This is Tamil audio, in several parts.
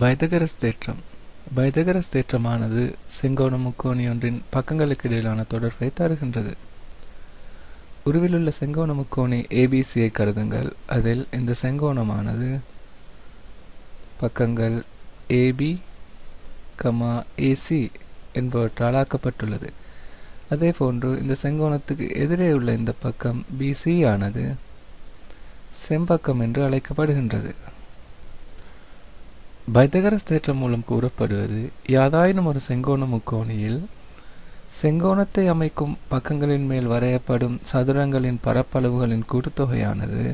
பைதகரஸ் தேற்றம். பைதகரஸ் தேற்றமானது செங்கோண முக்கோணி ஒன்றின் பக்கங்களுக்கு இடையிலான தொடர்பை தருகின்றது. உருவிலுள்ள செங்கோண முக்கோணி ஏபிசியை கருதுங்கள். அதில் இந்த செங்கோணமானது பக்கங்கள் ஏபி, ஏசி என்பவற்றால் ஆக்கப்பட்டுள்ளது. அதேபோன்று இந்த செங்கோணத்துக்கு எதிரே உள்ள இந்த பக்கம் பிசி ஆனது செம்பக்கம் என்று அழைக்கப்படுகின்றது. பைதகரஸ் தேற்றம் மூலம் கூறப்படுவது, யாதாயினும் ஒரு செங்கோண முக்கோணியில் செங்கோணத்தை அமைக்கும் பக்கங்களின் மேல் வரையப்படும் சதுரங்களின் பரப்பளவுகளின் கூட்டுத்தொகையானது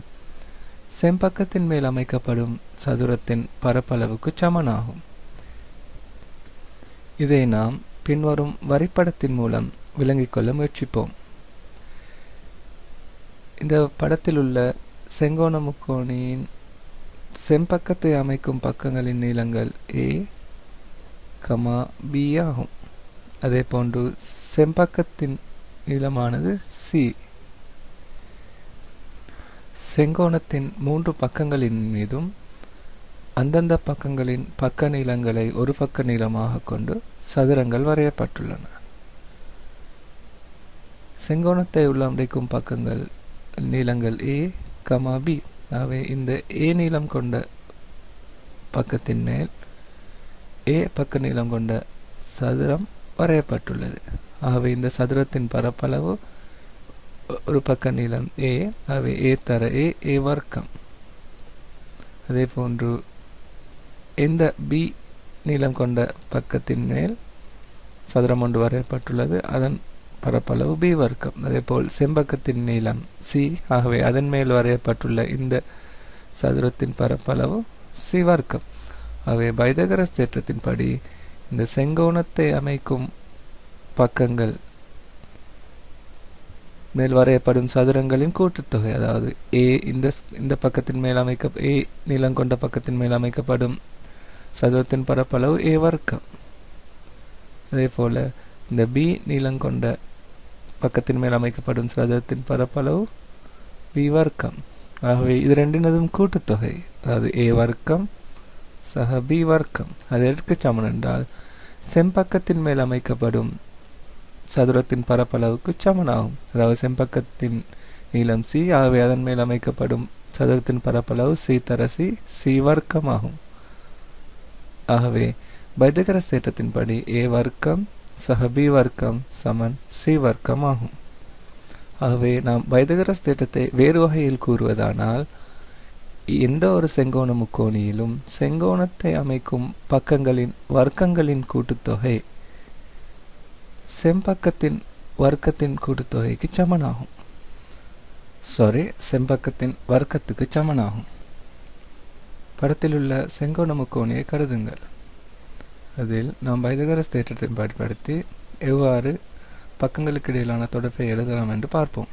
செம்பக்கத்தின் மேல் அமைக்கப்படும் சதுரத்தின் பரப்பளவுக்கு சமனாகும். இதை நாம் பின்வரும் வரைபடத்தின் மூலம் விளங்கிக் கொள்ள முயற்சிப்போம். இந்த படத்தில் உள்ள செங்கோண முக்கோணியின் செம்பக்கத்தை அமைக்கும் பக்கங்களின் நீளங்கள் ஏ, பி ஆகும். அதே போன்று செம்பக்கத்தின் நீளமானது சி. செங்கோணத்தின் 3 பக்கங்களின் மீதும் அந்தந்த பக்கங்களின் பக்க நீளங்களை ஒரு பக்க நீளமாக கொண்டு சதுரங்கள் வரையப்பட்டுள்ளன. செங்கோணத்தை உள்ளடக்கும் பக்கங்கள் நீளங்கள் ஏ, பி. ஆகவே இந்த ஏ நீளம் கொண்ட பக்கத்தின் மேல் ஏ பக்க நீளம் கொண்ட சதுரம் வரையப்பட்டுள்ளது. ஆகவே இந்த சதுரத்தின் பரப்பளவு ஒரு பக்க நீளம் ஏ. ஆகவே ஏ தர ஏ வர்க்கம். அதே போன்று இந்த பி நீளம் கொண்ட பக்கத்தின் மேல் சதுரம் ஒன்று வரையப்பட்டுள்ளது. அதன் பரப்பளவு பி வர்க்கம். அதேபோல் செம்பக்கத்தின் நீளம் சி. ஆகவே அதன் மேல் வரையப்பட்டுள்ள இந்த சதுரத்தின் பரப்பளவு சி வர்க்கம். ஆகவே பைதகரஸ் தேற்றத்தின்படி இந்த செங்கோணத்தை அமைக்கும் பக்கங்கள் மேல் வரையப்படும் சதுரங்களின் கூட்டுத்தொகை, அதாவது ஏ இந்த பக்கத்தின் மேல் ஏ நீளம் கொண்ட பக்கத்தின் மேல் அமைக்கப்படும் சதுரத்தின் பரப்பளவு ஏ வர்க்கம். அதே போல இந்த பி நீளம் கொண்ட பக்கத்தின் மேல் அமைக்கப்படும் சதுரத்தின் பரப்பளவு பி வர்க்கம். ஆகவே இது ரெண்டினதும் கூட்டுத்தொகை, அதாவது ஏ வர்க்கம் சக பி வர்க்கம். அது எதற்கு சமன் என்றால் செம்பக்கத்தின் மேல் அமைக்கப்படும் சதுரத்தின் பரப்பளவுக்கு சமனாகும். அதாவது செம்பக்கத்தின் நீளம் சி. ஆகவே அதன் மேல் அமைக்கப்படும் சதுரத்தின் பரப்பளவு சி தர சி வர்க்கமாகும். ஆகவே பைதகரஸ் தேற்றத்தின்படி ஏ வர்க்கம் சக பி வர்க்கம் சமன் சி வர்க்கம் ஆகும். ஆகவே நாம் பைதகரஸ் தேற்றத்தை வேறு வகையில் கூறுவதானால், எந்த ஒரு செங்கோண முக்கோணியிலும் செங்கோணத்தை அமைக்கும் பக்கங்களின் வர்க்கங்களின் கூட்டுத்தொகை செம்பக்கத்தின் வர்க்கத்தின் கூட்டுத்தொகைக்கு சமனாகும். செம்பக்கத்தின் வர்க்கத்துக்கு சமனாகும். படத்தில் உள்ள செங்கோண முக்கோணியை கருதுங்கள். அதில் நாம் பைதகரஸ் தேற்றத்தை பயன்படுத்தி எவ்வாறு பக்கங்களுக்கு இடையிலான தொடர்பை எழுதலாம் என்று பார்ப்போம்.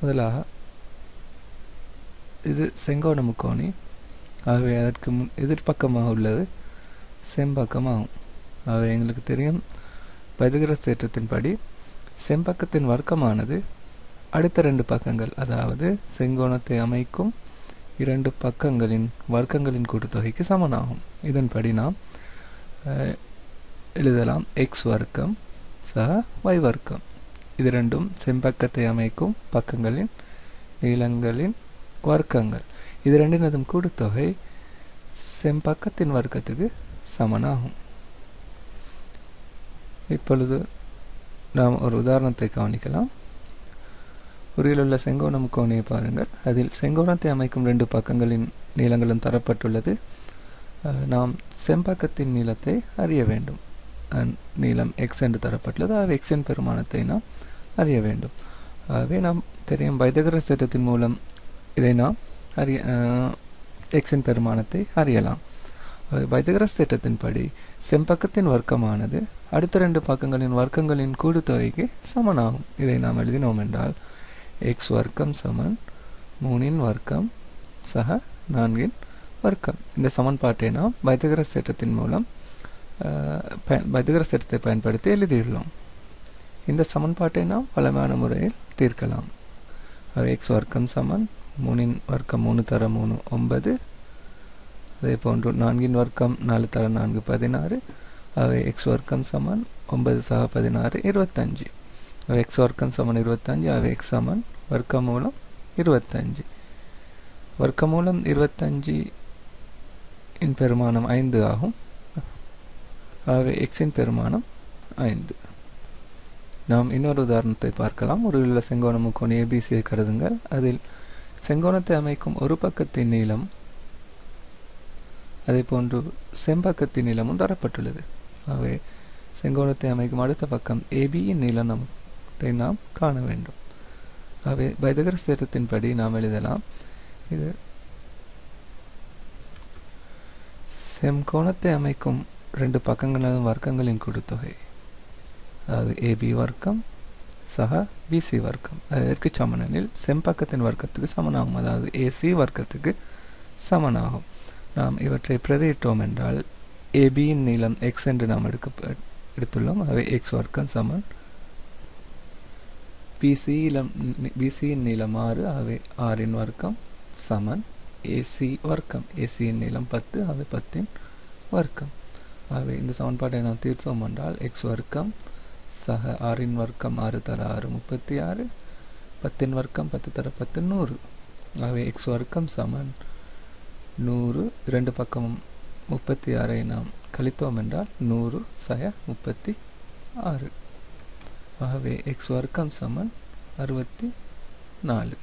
முதலாக இது செங்கோண முக்கோணி. ஆகவே அதற்கு எதிர்பக்கமாக உள்ளது செம்பக்கமாகும். ஆகவே எங்களுக்கு தெரியும், பைதகரஸ் தேற்றத்தின்படி செம்பக்கத்தின் வர்க்கமானது அடுத்த 2 பக்கங்கள், அதாவது செங்கோணத்தை அமைக்கும் 2 பக்கங்களின் வர்க்கங்களின் கூட்டுத்தொகைக்கு சமனாகும். இதன்படி நாம் எழுதலாம் எக்ஸ் வர்க்கம் சக y வர்க்கம். இது ரெண்டும் செம்பக்கத்தை அமைக்கும் பக்கங்களின் நீளங்களின் வர்க்கங்கள். இது ரெண்டினதும் கூட்டுத்தொகை செம்பக்கத்தின் வர்க்கத்துக்கு சமனாகும். இப்பொழுது நாம் ஒரு உதாரணத்தை கவனிக்கலாம். உருவிலுள்ள செங்கோண முக்கோணியை பாருங்கள். அதில் செங்கோணத்தை அமைக்கும் 2 பக்கங்களின் நீளங்களும் தரப்பட்டுள்ளது. நாம் செம்பக்கத்தின் நீளத்தை அறிய வேண்டும். நீளம் எக்ஸ் என்று தரப்பட்டுள்ளது. ஆகவே எக்ஸின் பெருமானத்தை நாம் அறிய வேண்டும். ஆகவே நாம் தெரியும், பைதகரஸ் தேற்றத்தின் மூலம் இதை நாம் எக்ஸின் பெருமானத்தை அறியலாம். பைதகரஸ் தேற்றத்தின்படி செம்பக்கத்தின் வர்க்கமானது அடுத்த 2 பக்கங்களின் வர்க்கங்களின் கூட்டுத்தொகைக்கு சமனாகும். இதை நாம் எழுதினோம் என்றால் எக்ஸ் வர்க்கம் சமன் 3 வர்க்கம் சக 4 வர்க்கம். இந்த சமன்பாட்டை நாம் பைதகரஸ் தேற்றத்தின் மூலம் பைதகரஸ் தேற்றத்தை பயன்படுத்தி எழுதியுள்ளோம். இந்த சமன்பாட்டை நாம் வழமையான முறையில் தீர்க்கலாம். எக்ஸ் வர்க்கம் சமன் 3 வர்க்கம் 3 தர 3 9. அதே போன்று 4 வர்க்கம் 4 தர 4 16. ஆகவே எக்ஸ் வர்க்கம் சமன் 9 சக 16 25. எக்ஸ் வர்க்கம் சமன் 25. ஆகவே எக்ஸ் சமன் வர்க்கமூலம் 25. வர்க்கமூலம் 25 இன் பெருமானம் 5 ஆகும். ஆகவே எக்ஸின் பெருமானம் 5. நாம் இன்னொரு உதாரணத்தை பார்க்கலாம். ஒரு உள்ள செங்கோண முக்கோண ஏபிசியை கருதுங்கள். அதில் செங்கோணத்தை அமைக்கும் ஒரு பக்கத்தின் நீளம் அதே போன்று செம்பக்கத்தின் நீளமும் தரப்பட்டுள்ளது. ஆகவே செங்கோணத்தை அமைக்கும் அடுத்த பக்கம் ஏபியின் நீளத்தை நாம் காண வேண்டும். ஆகவே பைதகரஸ் தேற்றத்தின்படி நாம் எழுதலாம். இது செங்கோணத்தை அமைக்கும் 2 பக்கங்களின் வர்க்கங்களின் கூட்டுத்தொகை, அதாவது ஏபி வர்க்கம் சக பிசி வர்க்கம் அதற்கு சமனெனில் செம்பக்கத்தின் வர்க்கத்துக்கு சமனாகும், அதாவது ஏசி வர்க்கத்துக்கு சமனாகும். நாம் இவற்றை பிரதியிட்டோம் என்றால் ஏபியின் நீளம் எக்ஸ் என்று நாம் எடுத்துள்ளோம். ஆகவே எக்ஸ் வர்க்கம் சமன் பிசியின் நீளம் 6. ஆகவே 6 வர்க்கம் சமன் ஏசி வர்க்கம். ஏசியின் நீளம் 10. ஆகவே 10 வர்க்கம். ஆகவே இந்த சமன்பாட்டை நாம் தீர்த்தோம் என்றால் எக்ஸ் வர்க்கம் சக 6 வர்க்கம் 6 தர 6 36. 10 வர்க்கம் 10 தர 10 100. ஆகவே எக்ஸ் வர்க்கம் சமன் 100. 2 பக்கமும் 36 நாம் கழித்தோம் என்றால் 100 சக 36. ஆகவே எக்ஸ் வர்க்கம் சமன் 64.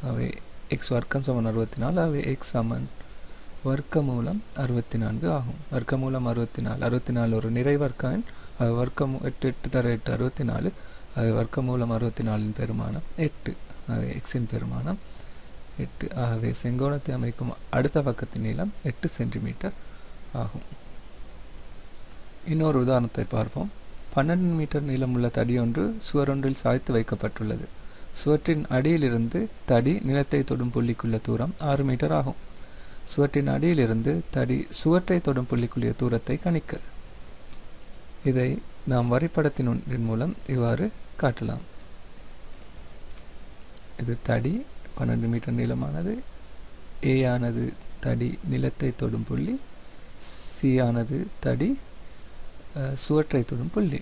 ஆகவே எக்ஸ் வர்க்கம் சமன் 64. ஆகவே எக்ஸ் சமன் வர்க்கமூலம் 64 ஆகும். வர்க்கமூலம் 64 ஒரு நிறை வர்க்கம். வர்க்கம் 8 8 தர 8 64. ஆகவே வர்க்கமூலம் 64 பெருமானம் 8. ஆகவே எக்ஸின் பெருமானம் 8. ஆகவே செங்கோணத்தை அமைக்கும் அடுத்த பக்கத்தின் நீளம் 8 சென்டிமீட்டர் ஆகும். இன்னொரு உதாரணத்தை பார்ப்போம். 12 மீட்டர் நீளமுள்ள தடி ஒன்று சுவரொன்றில் சாய்த்து வைக்கப்பட்டுள்ளது. சுவற்றின் அடியிலிருந்து தடி நிலத்தை தொடும் புள்ளிக்குள்ள தூரம் 6 மீட்டர் ஆகும். சுவற்றின் அடியிலிருந்து தடி சுவற்றை தொடும் புள்ளிக்குள்ள தூரத்தை கணிக்க. இதை நாம் வரைபடத்தின் மூலம் இவ்வாறு காட்டலாம். இது தடி 12 மீட்டர் நீளமானது. ஏ ஆனது தடி நிலத்தை தொடும் புள்ளி. சி ஆனது தடி சுவற்றை தொடும் புள்ளி.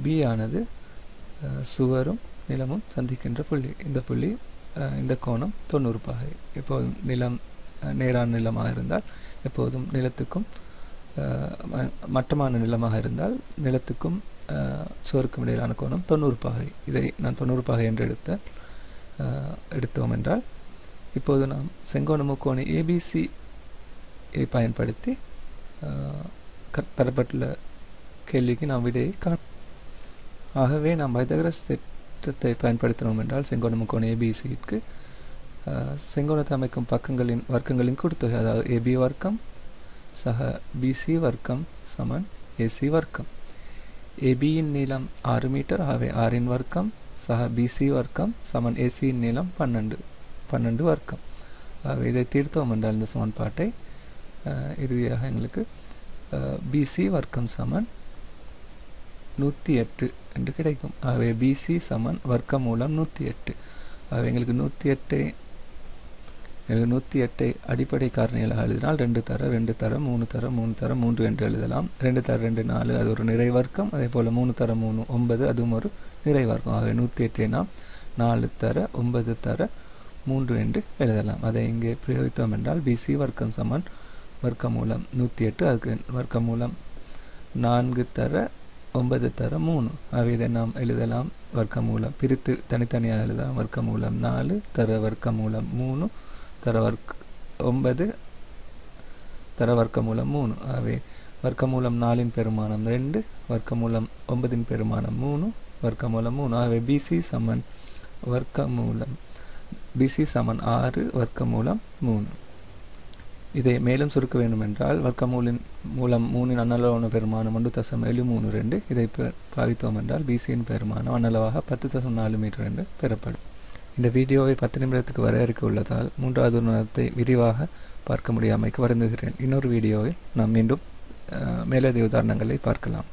பி ஆனது சுவரும் நிலமும் சந்திக்கின்ற புள்ளி. இந்த புள்ளி இந்த கோணம் 90 பாகை. எப்போதும் நிலம் நேரான நிலமாக இருந்தால், எப்போதும் நிலத்துக்கும் மட்டமான நிலமாக இருந்தால் நிலத்துக்கும் சுவருக்கும் இடையிலான கோணம் 90 பாகை. இதை நான் 90 பாகை என்று எடுத்தோம் என்றால், இப்போது நாம் செங்கோண முக்கோண ஏபிசி பயன்படுத்தி தரப்பட்டுள்ள கேள்விக்கு நாம் விடையை ஆகவே நாம் பைதகரஸ் தேற்றத்தை பயன்படுத்தினோம் என்றால் செங்கோண முக்கோண ஏபிசிக்கு செங்கோணத்தை அமைக்கும் வர்க்கங்களின் கூட்டுத்தொகை, அதாவது ஏபி வர்க்கம் சக பிசி வர்க்கம் சமன் ஏசி வர்க்கம். ஏபியின் நீளம் 6 மீட்டர். ஆகவே 6 வர்க்கம் சக பிசி வர்க்கம் சமன் ஏசியின் நீளம் 12 வர்க்கம். ஆகவே இதை தீர்த்தோம் என்றால் இந்த சமன்பாட்டை இறுதியாக எங்களுக்கு பிசி வர்க்கம் சமன் 108 என்று கிடைக்கும். ஆகவே பிசி சமன் வர்க்கமூலம் 108. ஆகவே எங்களுக்கு 108 அடிப்படை காரணிகளாக எழுதினால் 2 தர 2 தர 3 தர 3 தர 3 என்று எழுதலாம். 2 தர 2 4 அது ஒரு நிறை வர்க்கம். அதே போல் 3 தர 3 9 அதுவும் ஒரு நிறை வர்க்கம். ஆகவே 108 நாம் 4 தர 9 தர 3 என்று எழுதலாம். அதை இங்கே பிரயோகித்தோம் என்றால் பிசி வர்க்கம் சமன் வர்க்கமூலம் 108. அதுக்கு வர்க்கமூலம் 4 தர 9 தர 3. ஆகவே இதை நாம் எழுதலாம். வர்க்கமூலம் பிரித்து தனித்தனியாக எழுதலாம். வர்க்கமூலம் 4 தர வர்க்கமூலம் 3 தர 9 தர வர்க்கமூலம் 3. ஆகவே வர்க்கமூலம் 4 பெருமானம் 2, வர்க்கமூலம் 9 பெருமானம் 3, வர்க்கமூலம் 3. ஆகவே பிசி சமன் வர்க்கமூலம் பிசி சமன் 6 வர்க்கமூலம் 3. இதை மேலும் சுருக்க வேண்டும் என்றால் வர்க்கமூலம் 3 அன்னளவான பெருமானம் 1.732. இதை பாவித்தோம் என்றால் பிசியின் பெருமானம் அன்னளவாக 10.4 மீட்டர் என்று பெறப்படும். இந்த வீடியோவை 10 நிமிடத்துக்கு வரையறுக்க உள்ளதால் 3வது உதாரணத்தை விரிவாக பார்க்க முடியாமைக்கு வருந்துகிறேன். இன்னொரு வீடியோவில் நாம் மீண்டும் மேலதிக உதாரணங்களை பார்க்கலாம்.